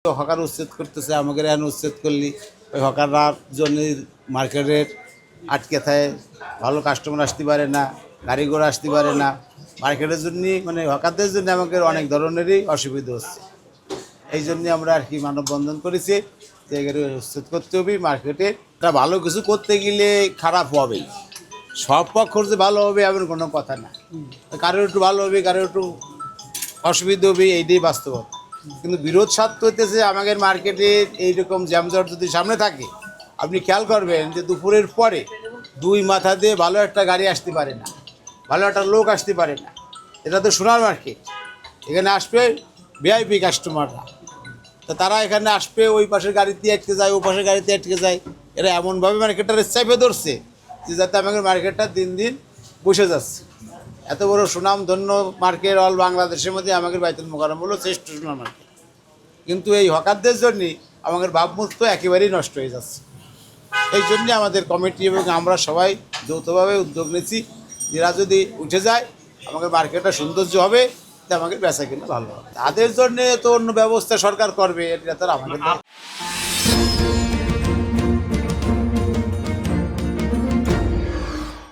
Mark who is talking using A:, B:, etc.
A: Hawker উচ্ছেদ করতেছে, আমাকে এখন উচ্ছেদ করলি ওই হকাররার জন্য মার্কেটের আটকে থাকে, ভালো কাস্টমার আসতে পারে না, গাড়ি ঘোড়া আসতে পারে না। মার্কেটের জন্য মানে হকারদের জন্য আমাকে অনেক ধরনেরই অসুবিধা হচ্ছে। এই জন্যে আমরা আর কি মানববন্ধন করেছি যে এগুলো উচ্ছেদ করতে হবে। মার্কেটে একটা ভালো কিছু করতে গেলে খারাপ হবেই, সব পক্ষর যে ভালো হবে এমন কোনো কথা না। কারোর একটু ভালো হবে, কারোর একটু অসুবিধা হবে, এইটাই বাস্তবতা। কিন্তু বিরোধ সাধ্য হইতেছে আমাদের মার্কেটে এইরকম জ্যামজট যদি সামনে থাকে, আপনি খেয়াল করবেন যে দুপুরের পরে দুই মাথা দিয়ে ভালো একটা গাড়ি আসতে পারে না, ভালো একটা লোক আসতে পারে না। এটা তো সোনার মার্কেট, এখানে আসবে ভিআইপি কাস্টমাররা, তো তারা এখানে আসবে, ওই পাশের গাড়িতে আটকে যায়, ওই পাশের গাড়িতে আটকে যায়। এরা এমনভাবে মার্কেটটা চাপে ধরছে যে যাতে আমাদের মার্কেটটা দিন দিন বসে যাচ্ছে। এত বড় সুনাম ধন্য মার্কেট অল বাংলাদেশের মধ্যে আমাদের বাইতুল মোকাররম হলো শ্রেষ্ঠ সুনাম মার্কেট, কিন্তু এই হকারদের জন্যই আমাদের ভাবমূর্তি একেবারেই নষ্ট হয়ে যাচ্ছে। এই জন্যে আমাদের কমিটি এবং আমরা সবাই যৌথভাবে উদ্যোগ নিয়েছি, এরা যদি উঠে যায় আমাদের মার্কেটটা সৌন্দর্য হবে, তা আমাদের বেচা কিনা ভালো হবে। তাদের জন্যে তো অন্য ব্যবস্থা সরকার করবে, এটা তো আমাদের